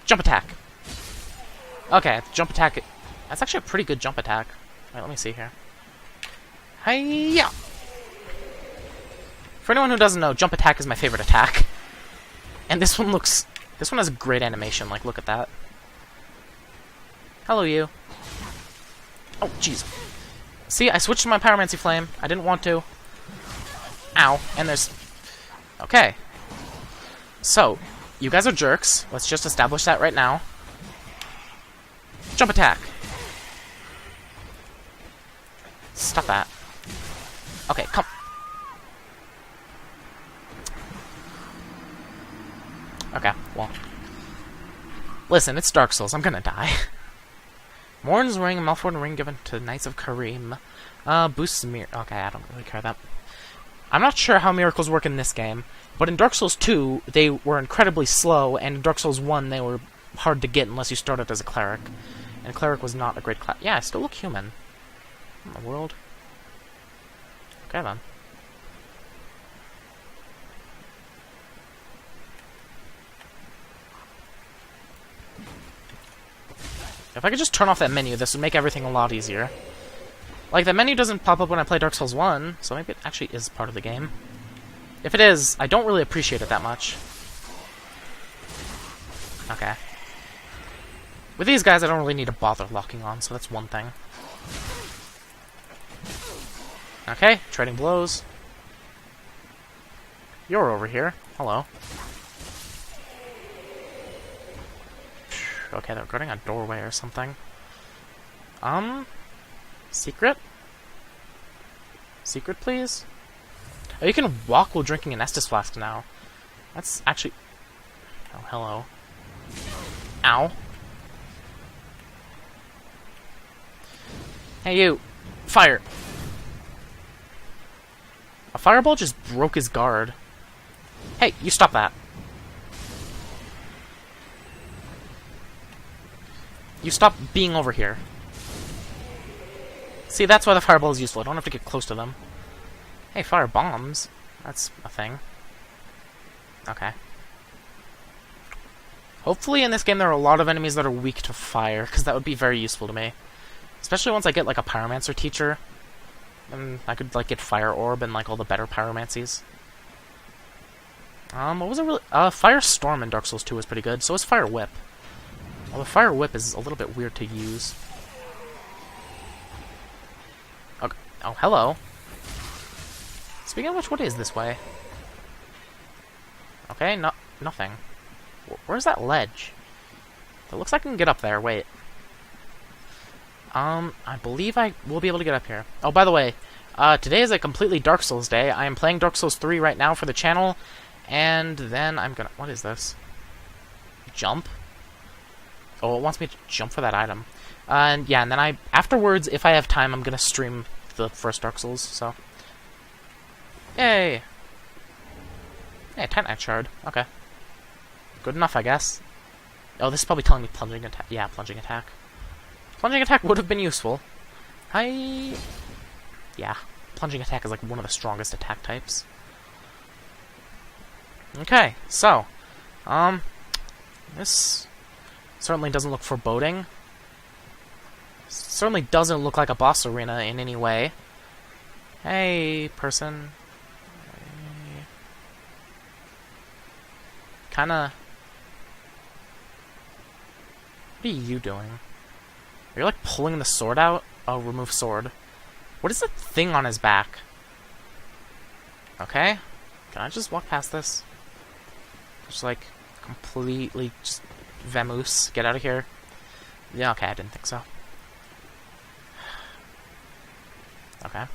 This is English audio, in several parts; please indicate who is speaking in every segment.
Speaker 1: Jump attack! Okay, jump attack... That's actually a pretty good jump attack. Wait, let me see here. Hi-ya! For anyone who doesn't know, jump attack is my favorite attack. And this one looks... This one has a great animation, like, look at that. Hello, you. Oh, jeez. See, I switched to my Pyromancy Flame. I didn't want to. Ow. And there's... Okay. So, you guys are jerks. Let's just establish that right now. Jump attack. Stop that. Okay, come. Okay, well. Listen, it's Dark Souls. I'm gonna die. Morn's ring, Malford ring given to Knights of Karim. Boosts mir... Okay, I don't really care that. I'm not sure how miracles work in this game, but in Dark Souls 2, they were incredibly slow, and in Dark Souls 1, they were hard to get unless you started as a cleric. And cleric was not a great class. Yeah, I still look human. In the world. Okay, then. If I could just turn off that menu, this would make everything a lot easier. Like, the menu doesn't pop up when I play Dark Souls 1, so maybe it actually is part of the game. If it is, I don't really appreciate it that much. Okay. With these guys, I don't really need to bother locking on, so that's one thing. Okay, trading blows. You're over here. Hello. Okay, they're guarding a doorway or something. Secret? Secret, please? Oh, you can walk while drinking an Estus flask now. That's actually... Oh, hello. Ow. Hey, you! Fire! A fireball just broke his guard. Hey, you stop that. You stop being over here. See, that's why the fireball is useful. I don't have to get close to them. Hey, fire bombs. That's a thing. Okay. Hopefully in this game there are a lot of enemies that are weak to fire, because that would be very useful to me. Especially once I get, like, a pyromancer teacher. And I could, like, get Fire Orb and, like, all the better pyromancies. What was it really... Fire Storm in Dark Souls 2 was pretty good. So is Fire Whip. Well, the Fire Whip is a little bit weird to use. Okay. Oh, hello. Speaking of which, what is this way? Okay, nothing. Where's that ledge? It looks like I can get up there. Wait. I believe I will be able to get up here. Oh, by the way, today is a completely Dark Souls day. I am playing Dark Souls 3 right now for the channel, and then I'm gonna... What is this? Jump? Oh, it wants me to jump for that item. And yeah, and then afterwards, if I have time, I'm gonna stream the first Dark Souls, so... Yay! Hey, Titanite Shard. Okay. Good enough, I guess. Oh, this is probably telling me plunging attack. Yeah, plunging attack. Plunging attack would have been useful. Hi. Yeah, plunging attack is like one of the strongest attack types. Okay, so, this certainly doesn't look foreboding. Certainly doesn't look like a boss arena in any way. Hey, person. Kinda... What are you doing? Are you, like, pulling the sword out? Oh, remove sword. What is that thing on his back? Okay. Can I just walk past this? Just, like, completely just... Vamoose. Get out of here. Yeah, okay, I didn't think so. Okay.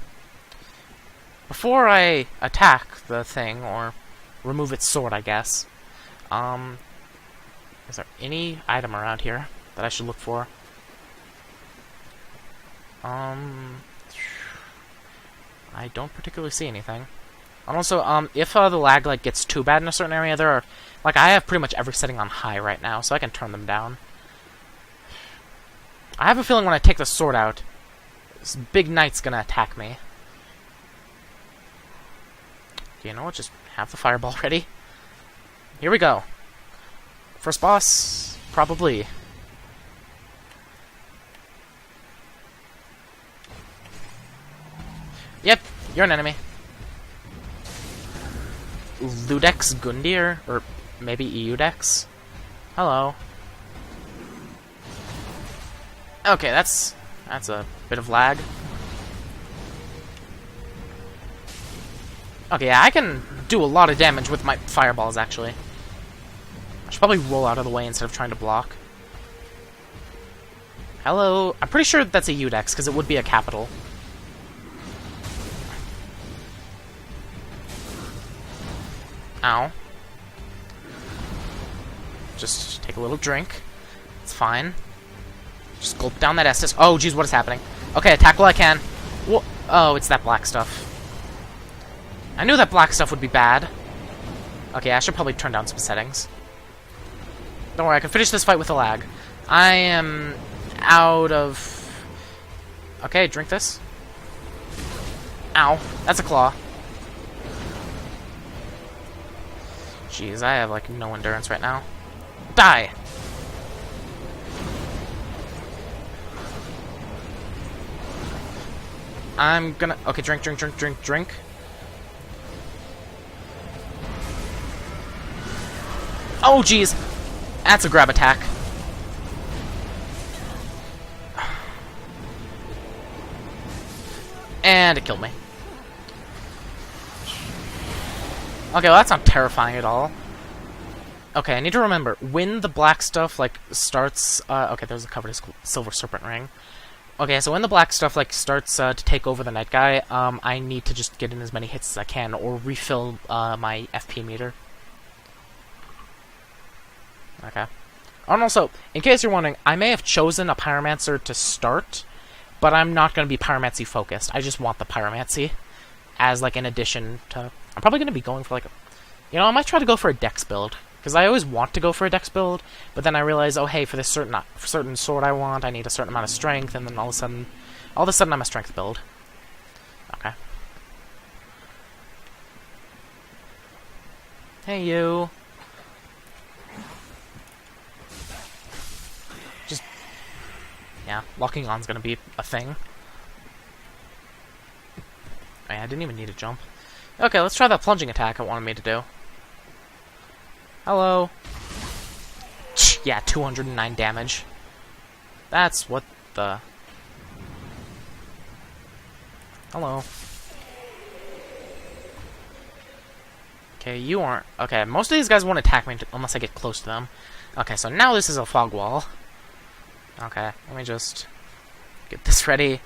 Speaker 1: Before I attack the thing, or remove its sword, I guess, is there any item around here that I should look for? I don't particularly see anything. And also, if the lag, like, gets too bad in a certain area, there are... Like, I have pretty much every setting on high right now, so I can turn them down. I have a feeling when I take the sword out, this big knight's gonna attack me. You know what? Just have the fireball ready. Here we go. First boss. Probably. Yep, you're an enemy. Iudex Gundyr? Or maybe Iudex? Hello. Okay, that's a bit of lag. Okay, yeah, I can do a lot of damage with my fireballs, actually. I should probably roll out of the way instead of trying to block. Hello? I'm pretty sure that's a Iudex, because it would be a capital. Ow. Just take a little drink. It's fine. Just gulp down that Estus. Oh, jeez, what is happening? Okay, attack while I can. Whoa. Oh, it's that black stuff. I knew that black stuff would be bad. Okay, I should probably turn down some settings. Don't worry, I can finish this fight with a lag. I am out of... Okay, drink this. Ow. That's a claw. Jeez, I have, like, no endurance right now. Die! I'm gonna... Okay, drink. Oh, jeez! That's a grab attack. And it killed me. Okay, well, that's not terrifying at all. Okay, I need to remember, when the black stuff, like, starts... okay, there's a covered silver serpent ring. Okay, so when the black stuff, like, starts to take over the night guy, I need to just get in as many hits as I can, or refill my FP meter. Okay. And also, in case you're wondering, I may have chosen a pyromancer to start, but I'm not going to be pyromancy focused. I just want the pyromancy as, like, an addition to... I'm probably going to be going for, like, you know, I might try to go for a dex build. Because I always want to go for a dex build, but then I realize, oh, hey, for this certain sword I want, I need a certain amount of strength, and then all of a sudden I'm a strength build. Okay. Hey, you. Just... yeah, locking on's going to be a thing. Oh, yeah, I didn't even need to jump. Okay, let's try that plunging attack it wanted me to do. Hello. Yeah, 209 damage. That's what the... Hello. Okay, you aren't... Okay, most of these guys won't attack me unless I get close to them. Okay, so now this is a fog wall. Okay, let me just get this ready.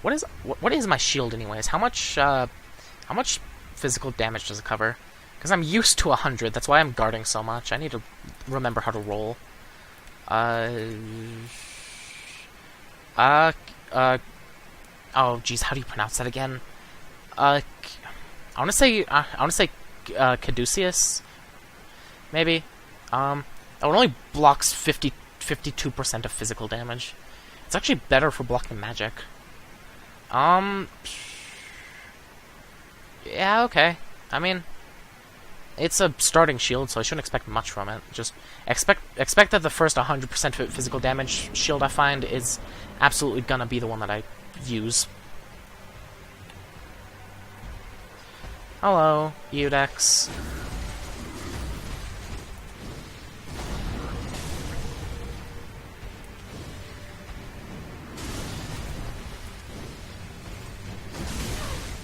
Speaker 1: What is my shield anyways? How much physical damage does it cover? Because I'm used to 100, that's why I'm guarding so much. I need to remember how to roll. Oh, geez, how do you pronounce that again? I want to say Caduceus, maybe. It only blocks 52% of physical damage. It's actually better for blocking magic. Yeah, okay. I mean, it's a starting shield, so I shouldn't expect much from it. Just expect that the first 100% physical damage shield I find is absolutely gonna be the one that I use. Hello, Iudex.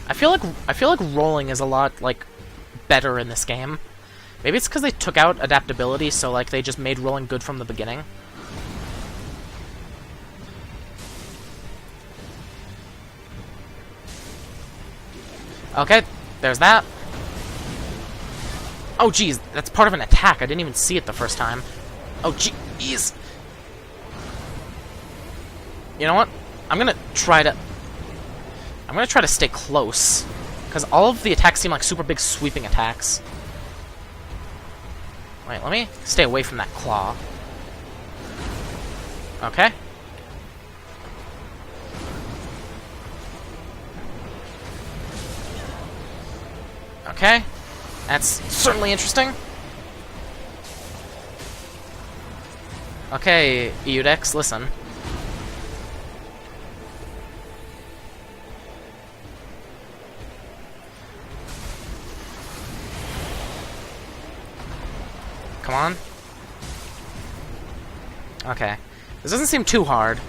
Speaker 1: I feel like rolling is a lot, like, better in this game. Maybe it's because they took out adaptability, so, like, they just made rolling good from the beginning. Okay, there's that. Oh, geez, that's part of an attack. I didn't even see it the first time. Oh, jeez. You know what? I'm gonna try to stay close, because all of the attacks seem like super big sweeping attacks. Wait, let me stay away from that claw. Okay. Okay. That's certainly interesting. Okay, Iudex, listen. Come on. Okay. This doesn't seem too hard.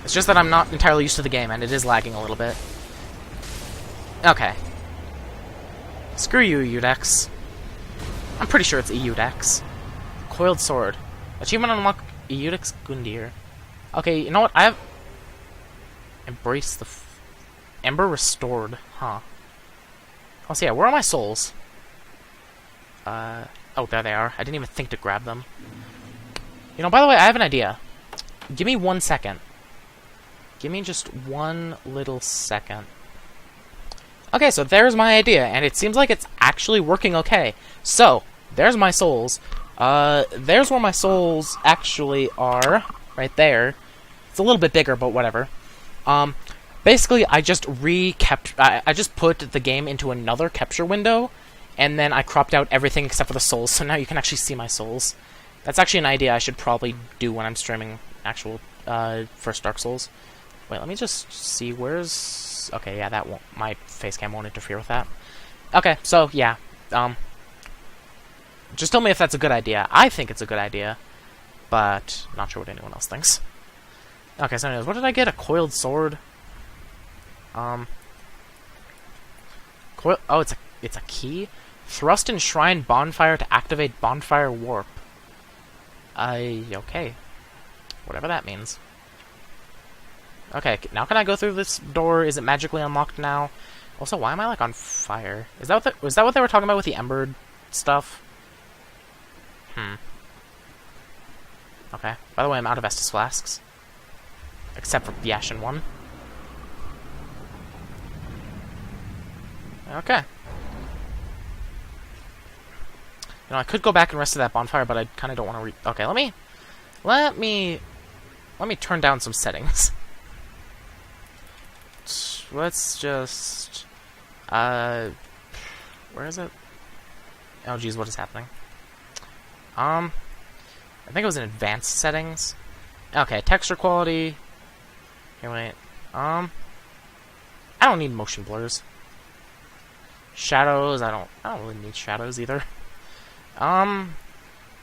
Speaker 1: It's just that I'm not entirely used to the game, and it is lagging a little bit. Okay. Screw you, Iudex. I'm pretty sure it's Iudex. Coiled sword. Achievement unlock Iudex Gundyr. Okay, you know what? I have... Embrace the... Ember restored. Huh. Oh, so yeah, where are my souls? Oh, there they are. I didn't even think to grab them. You know, by the way, I have an idea. Give me 1 second. Give me just 1 little second. Okay, so there's my idea, and it seems like it's actually working okay. So, there's my souls. There's where my souls actually are. Right there. It's a little bit bigger, but whatever. Basically, I just I just put the game into another capture window, and then I cropped out everything except for the souls, so now you can actually see my souls. That's actually an idea I should probably do when I'm streaming actual first Dark Souls. Wait, let me just see where's... Okay, yeah, that won't... My face cam won't interfere with that. Okay, so, yeah. Just tell me if that's a good idea. I think it's a good idea, but not sure what anyone else thinks. Okay, so anyways, what did I get? A coiled sword? Oh, it's a key? Thrust in Shrine Bonfire to activate Bonfire Warp. Okay. Whatever that means. Okay, now can I go through this door? Is it magically unlocked now? Also, why am I, like, on fire? Was that what they were talking about with the Ember stuff? Okay. By the way, I'm out of Estus Flasks. Except for the Ashen one. Okay. You know, I could go back and rest of that bonfire, but I kind of don't want to Okay, let me turn down some settings. Let's just... Where is it? Oh, geez, what is happening? I think it was in advanced settings. Okay, texture quality. Okay, wait. I don't need motion blurs. Shadows, I don't really need shadows either.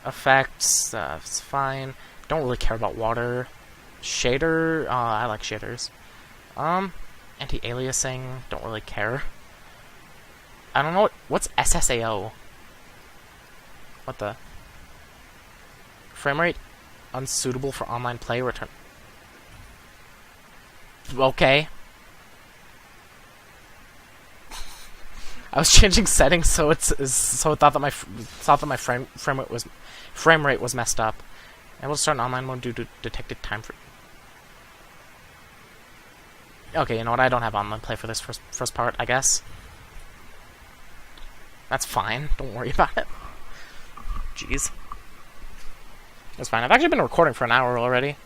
Speaker 1: Effects, it's fine. Don't really care about water. Shader, I like shaders. Anti-aliasing, don't really care. I don't know what's SSAO? What the? Frame rate unsuitable for online play, return. Okay. I was changing settings so it thought that my frame rate was messed up. And we'll start in online mode due to detected time for... Okay, you know what? I don't have online play for this first part, I guess. That's fine. Don't worry about it. Jeez. That's fine. I've actually been recording for an hour already.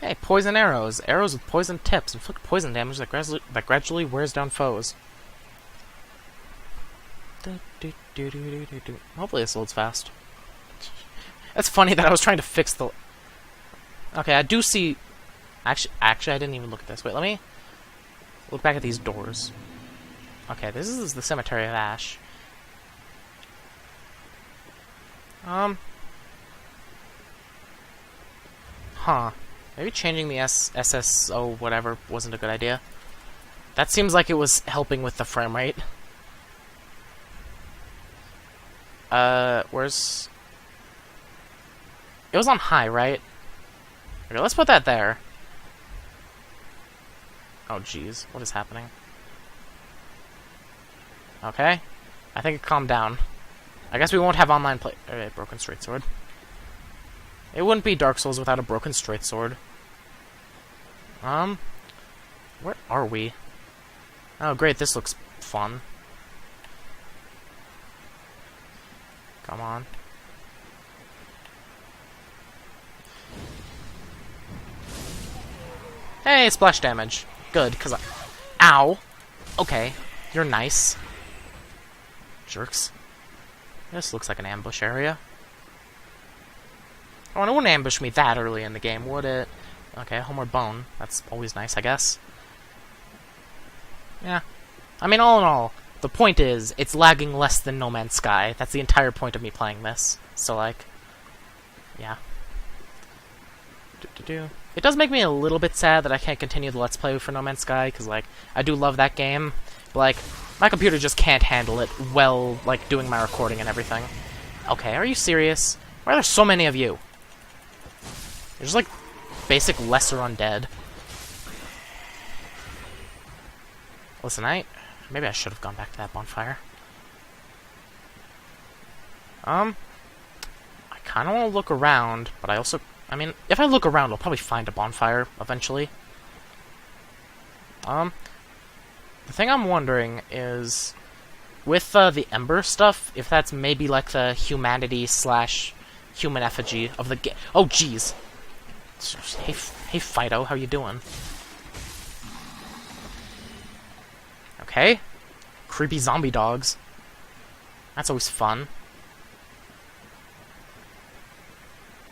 Speaker 1: Hey, poison arrows. Arrows with poison tips inflict poison damage that gradually wears down foes. Hopefully this loads fast. It's funny that I was trying to fix the... Okay, I do see... Actually, I didn't even look at this. Wait, let me look back at these doors. Okay, this is the Cemetery of Ash. Huh. Maybe changing the SSO whatever wasn't a good idea. That seems like it was helping with the frame rate. Where's... It was on high, right? Okay, let's put that there. Oh, jeez. What is happening? Okay. I think it calmed down. I guess we won't have online play... Alright, broken straight sword. It wouldn't be Dark Souls without a broken straight sword. Where are we? Oh, great, this looks fun. Come on. Hey, splash damage. Good, because I... Ow! Okay, you're nice. Jerks. This looks like an ambush area. Oh, and it wouldn't ambush me that early in the game, would it? Okay, homeward bone. That's always nice, I guess. Yeah. I mean, all in all, the point is, it's lagging less than No Man's Sky. That's the entire point of me playing this. So, like, yeah. It does make me a little bit sad that I can't continue the Let's Play for No Man's Sky, because, like, I do love that game. But, like, my computer just can't handle it well, like, doing my recording and everything. Okay, are you serious? Why are there so many of you? There's, like, basic lesser undead. Listen, maybe I should have gone back to that bonfire. I kind of want to look around, but I mean, if I look around, I'll probably find a bonfire eventually. The thing I'm wondering is, with the Ember stuff, if that's maybe like the humanity/human effigy of the game. Oh, jeez. Hey, Fido, how you doing? Okay. Creepy zombie dogs. That's always fun.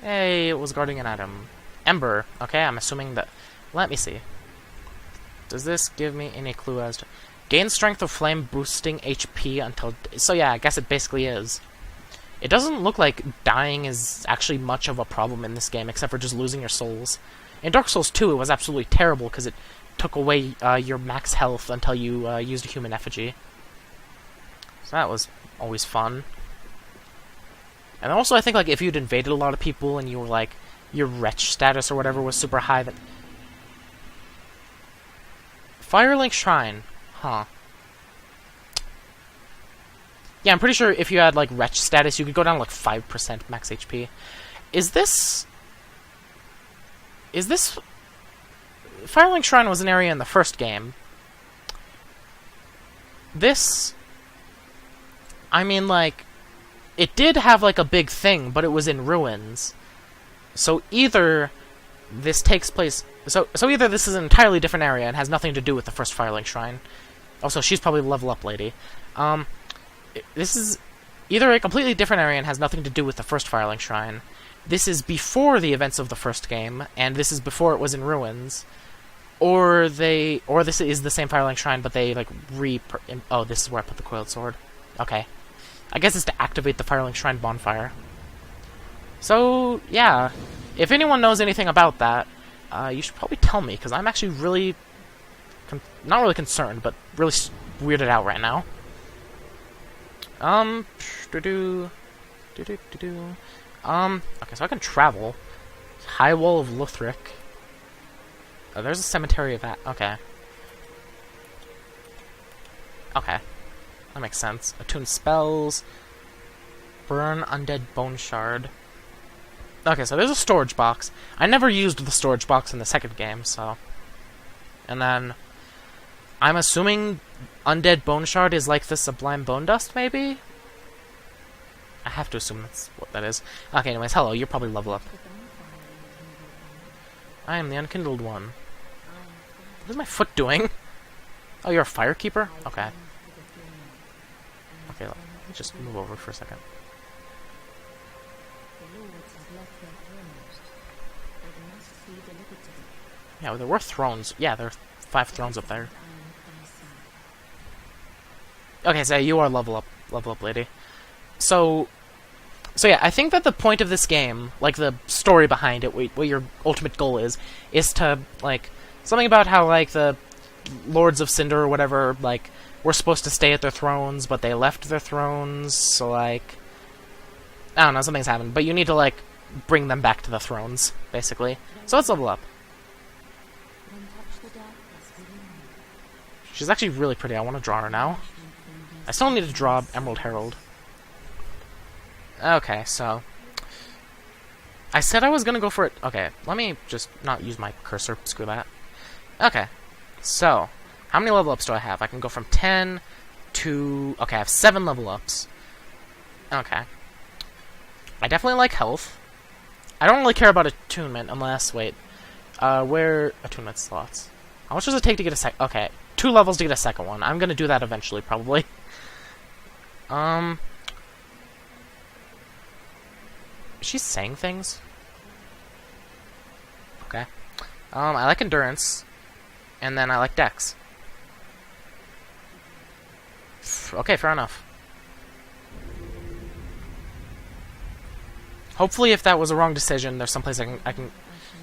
Speaker 1: Hey, it was guarding an item. Ember. Okay, I'm assuming that... Let me see. Does this give me any clue as to... Gain strength of flame, boosting HP until... So yeah, I guess it basically is. It doesn't look like dying is actually much of a problem in this game, except for just losing your souls. In Dark Souls 2, it was absolutely terrible, because it took away your max health until you used a human effigy. So that was always fun. And also, I think, like, if you'd invaded a lot of people and you were, like, your wretch status or whatever was super high, that... Firelink Shrine. Huh. Yeah, I'm pretty sure if you had, like, wretch status, you could go down, like, 5% max HP. Is this... Firelink Shrine was an area in the first game. This... I mean, like... It did have, like, a big thing, but it was in ruins. So either this takes place... So either this is an entirely different area and has nothing to do with the first Firelink Shrine. Also, she's probably the level up lady. This is either a completely different area and has nothing to do with the first Firelink Shrine. This is before the events of the first game, and this is before it was in ruins. Or this is the same Firelink Shrine, but they, like, oh, this is where I put the coiled sword. Okay. I guess it's to activate the Firelink Shrine bonfire. So, yeah. If anyone knows anything about that, you should probably tell me, because I'm actually really... not really concerned, but really weirded out right now. Okay, so I can travel. High Wall of Luthric. Oh, there's a cemetery of that. Okay. Okay. That makes sense. Attune spells. Burn undead bone shard. Okay, so there's a storage box. I never used the storage box in the second game, so... And then... I'm assuming undead bone shard is like the sublime bone dust, maybe? I have to assume that's what that is. Okay, anyways, hello, you're probably level up. I am the unkindled one. What is my foot doing? Oh, you're a firekeeper? Okay. Okay, let me just move over for a second. Yeah, well, there were thrones. Yeah, there are 5 thrones up there. Okay, so you are level up lady. So yeah, I think that the point of this game, like the story behind it, what your ultimate goal is to, like, something about how, like, the Lords of Cinder or whatever, like, were supposed to stay at their thrones, but they left their thrones, so, like, I don't know, something's happened, but you need to, like, bring them back to the thrones, basically. So let's level up. She's actually really pretty. I want to draw her now. I still need to draw Emerald Herald. Okay, so... I said I was gonna go for it... Okay, let me just not use my cursor. Screw that. Okay, so... How many level ups do I have? I can go from 10 to... Okay, I have 7 level ups. Okay. I definitely like health. I don't really care about attunement unless... Wait. Where... Attunement slots. How much does it take to get a Okay, 2 levels to get a second one. I'm gonna do that eventually, probably. She's saying things? Okay. I like endurance. And then I like dex. Okay, fair enough. Hopefully, if that was a wrong decision, there's someplace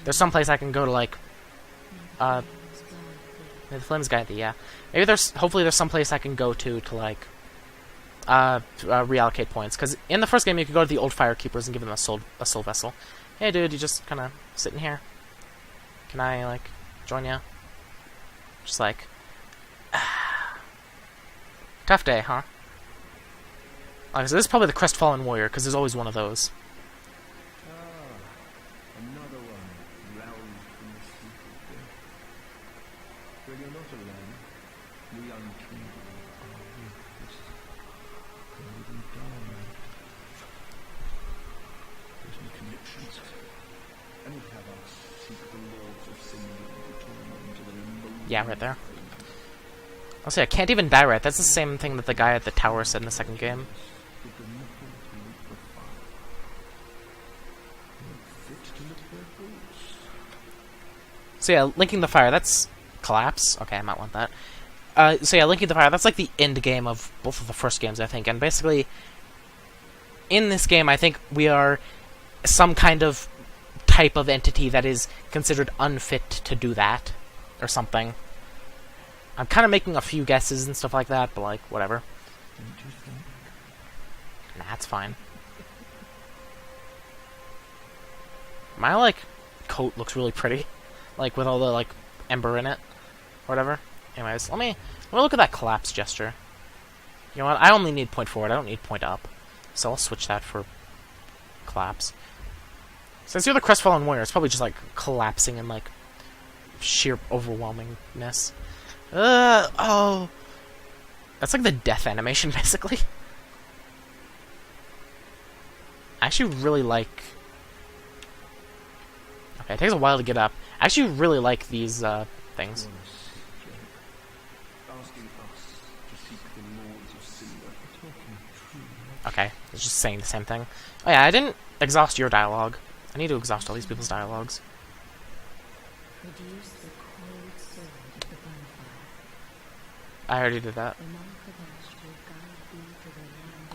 Speaker 1: there's someplace I can go to, like, the Flames Guide, yeah. Maybe hopefully there's someplace I can go to like, reallocate points. Because in the first game, you could go to the old Firekeepers and give them a soul vessel. Hey, dude, you just kind of sitting here. Can I, like, join you? Just like, tough day, huh? Like, so this is probably the Crestfallen Warrior, because there's always one of those.
Speaker 2: Another one roused from the sleep of death. When you're not alone, we unkindled are with this golden diamond. There's no connections. And we have us seek the lords of sin and return into the limbo.
Speaker 1: Yeah, right there. I'll say I can't even die right. That's the same thing that the guy at the tower said in the second game. So yeah, linking the fire, that's collapse. Okay, I might want that. So yeah, linking the fire, that's like the end game of both of the first games, I think. And basically, in this game, I think we are some kind of type of entity that is considered unfit to do that, or something. I'm kind of making a few guesses and stuff like that, but like, whatever. Nah, that's fine. My, like, coat looks really pretty. Like, with all the, like, ember in it. Whatever. Anyways, let me look at that collapse gesture. You know what? I only need point forward. I don't need point up. So I'll switch that for collapse. Since you're the Crestfallen Warrior, it's probably just, like, collapsing in, like, sheer overwhelmingness. Oh. That's like the death animation, basically. I actually really like... Okay, it takes a while to get up. I actually really like these, things. Okay, it's just saying the same thing. Oh yeah, I didn't exhaust your dialogue. I need to exhaust all these people's dialogues. I already did that.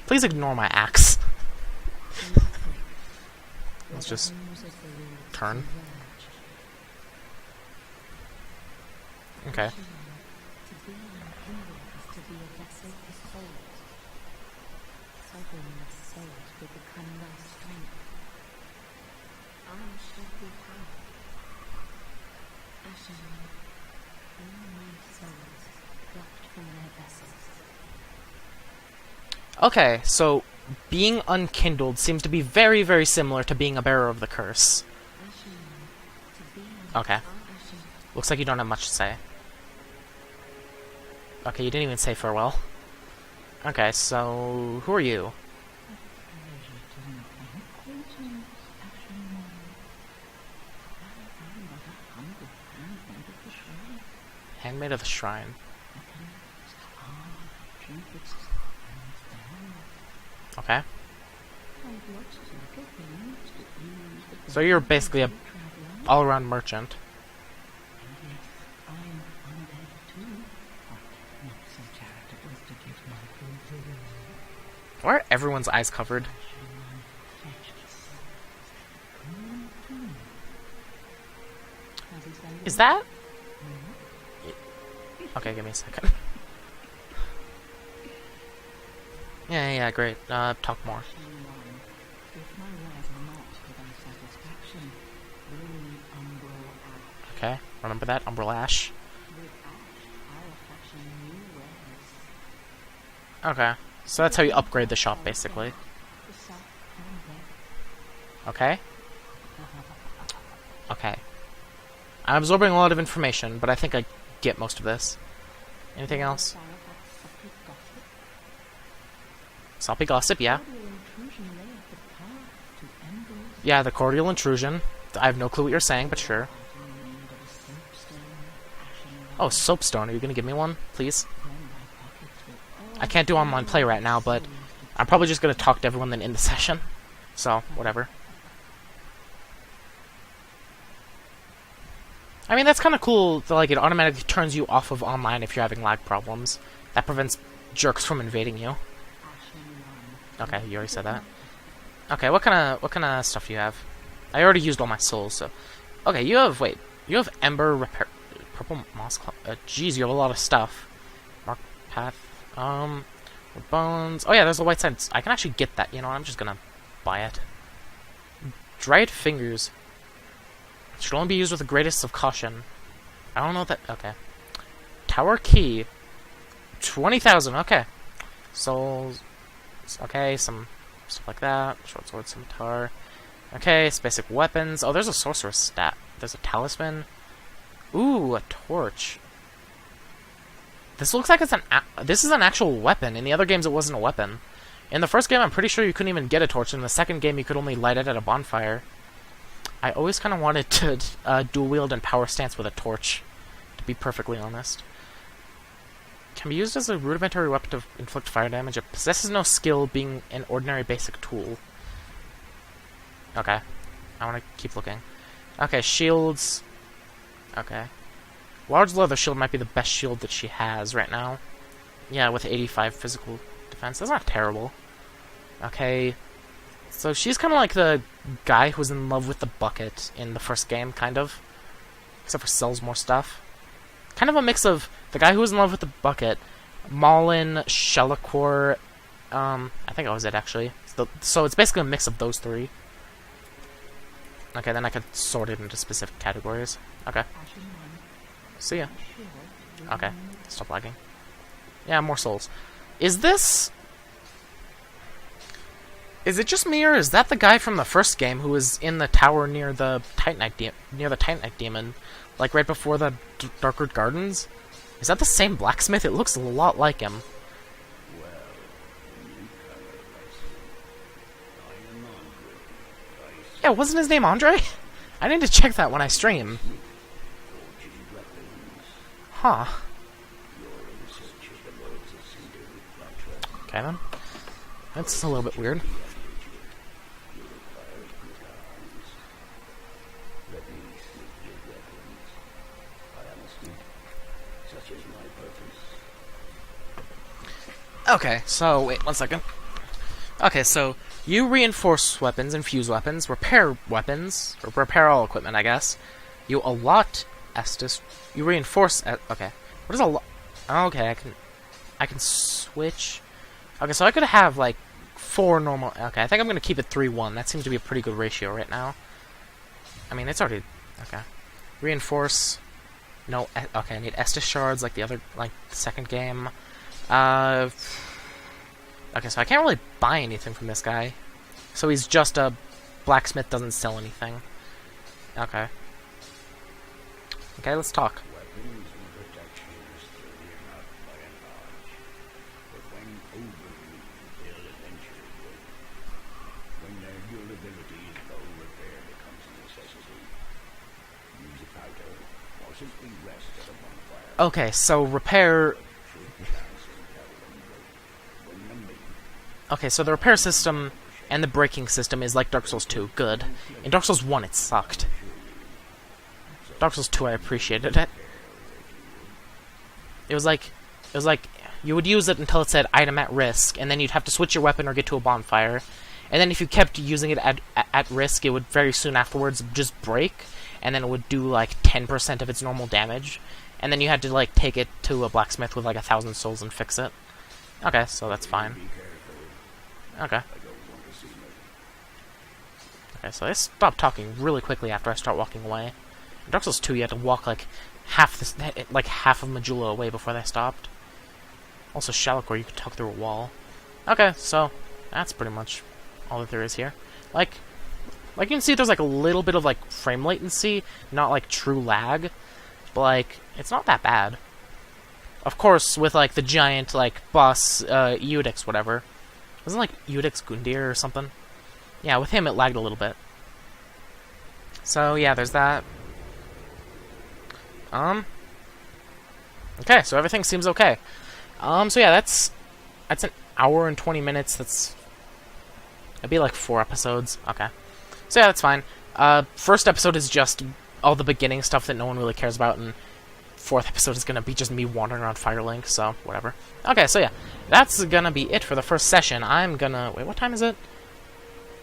Speaker 1: Please ignore my axe. Let's just turn. Okay. Okay, so being unkindled seems to be very, very similar to being a bearer of the curse. Okay. Looks like you don't have much to say. Okay, you didn't even say farewell. Okay, so who are you? Handmaid of the Shrine. Okay. So you're basically a all-around merchant. Why are everyone's eyes covered? Is that? Okay, give me a second. Yeah, great. Talk more. Okay, remember that, Umbral Ash. Okay, so that's how you upgrade the shop, basically. Okay. Okay. I'm absorbing a lot of information, but I think I get most of this. Anything else? Soppy gossip, yeah. Yeah, the cordial intrusion. I have no clue what you're saying, but sure. Oh, soapstone. Are you gonna give me one, please? I can't do online play right now, but I'm probably just gonna talk to everyone then in the session. So, whatever. I mean, that's kind of cool, that, like, it automatically turns you off of online if you're having lag problems. That prevents jerks from invading you. Okay, you already said that. Okay, what kind of stuff do you have? I already used all my souls, so... Okay, you have Ember, Repair... Purple Moss Club... Geez, you have a lot of stuff. Mark Path... Bones... Oh yeah, there's the white side. I can actually get that, you know, I'm just gonna buy it. Dried Fingers. Should only be used with the greatest of caution. I don't know that... Okay. Tower Key. 20,000, okay. Souls... Okay, some stuff like that. Short sword, scimitar. Okay, it's basic weapons. Oh, there's a sorceress stat. There's a talisman. Ooh, a torch. This looks like it's this is an actual weapon. In the other games, it wasn't a weapon. In the first game, I'm pretty sure you couldn't even get a torch. In the second game, you could only light it at a bonfire. I always kind of wanted to dual wield and power stance with a torch, to be perfectly honest. Can be used as a rudimentary weapon to inflict fire damage. It possesses no skill, being an ordinary basic tool. Okay. I want to keep looking. Okay, shields. Okay. Large leather shield might be the best shield that she has right now. Yeah, with 85 physical defense. That's not terrible. Okay. So she's kind of like the guy who was in love with the bucket in the first game, kind of. Except for sells more stuff. Kind of a mix of the guy who was in love with the bucket, Malin, Shellicor, I think that was it, actually. So it's basically a mix of those three. Okay, then I could sort it into specific categories. Okay. See ya. Okay, stop lagging. Yeah, more souls. Is it just me, or is that the guy from the first game who was in the tower near the Titanite demon, like right before the Darkwood Gardens? Is that the same blacksmith? It looks a lot like him. Yeah, wasn't his name Andre? I need to check that when I stream. Huh. Okay then. That's a little bit weird. Okay, so, wait, one second. Okay, so, you reinforce weapons, infuse weapons, repair weapons, or repair all equipment, I guess. You allot Estus, you reinforce, okay. What is a lot? Okay, I can switch. Okay, so I could have, like, 4 normal, okay, I think I'm gonna keep it 3-1. That seems to be a pretty good ratio right now. I mean, it's already, okay. Reinforce, no, okay, I need Estus shards, like the other, like, the second game. Okay, so I can't really buy anything from this guy. So he's just a blacksmith, doesn't sell anything. Okay. Okay, let's talk. Okay, so repair... Okay, so the repair system and the breaking system is like Dark Souls 2. Good. In Dark Souls 1, it sucked. Dark Souls 2, I appreciated it. It was like you would use it until it said item at risk, and then you'd have to switch your weapon or get to a bonfire. And then if you kept using it at risk, it would very soon afterwards just break, and then it would do like 10% of its normal damage. And then you had to like take it to a blacksmith with like 1,000 souls and fix it. Okay, so that's fine. Okay. Okay, so they stopped talking really quickly after I start walking away. In Dark Souls 2, you had to walk like half of Majula away before they stopped. Also, Shalakor, you could talk through a wall. Okay, so that's pretty much all that there is here. Like you can see, there's like a little bit of like frame latency, not like true lag, but like it's not that bad. Of course, with like the giant like boss Iudex whatever. Wasn't like Iudex Gundyr or something? Yeah, with him it lagged a little bit. So yeah, there's that. Okay, so everything seems okay. So yeah, that's an hour and 20 minutes. That'd be like 4 episodes. Okay. So yeah, that's fine. First episode is just all the beginning stuff that no one really cares about, and 4th episode is gonna be just me wandering around Firelink, so whatever. Okay, so yeah, that's gonna be it for the first session. I'm gonna... Wait, what time is it?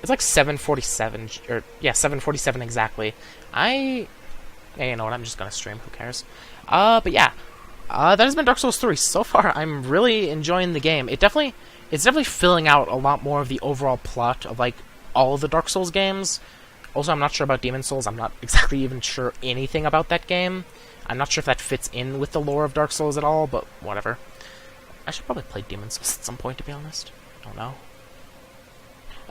Speaker 1: It's like 7:47, or yeah, 7:47 exactly. Yeah, you know what, I'm just gonna stream, who cares? But yeah, that has been Dark Souls 3. So far, I'm really enjoying the game. It's definitely filling out a lot more of the overall plot of, like, all of the Dark Souls games. Also, I'm not sure about Demon Souls. I'm not exactly even sure anything about that game. I'm not sure if that fits in with the lore of Dark Souls at all, but whatever. I should probably play Demon Souls at some point, to be honest. I don't know.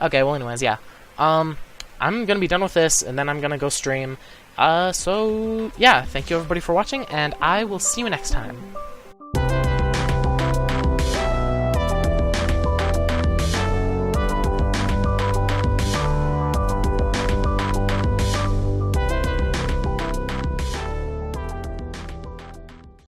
Speaker 1: Okay, well, anyways, yeah. I'm gonna be done with this, and then I'm gonna go stream. So, yeah, thank you everybody for watching, and I will see you next time.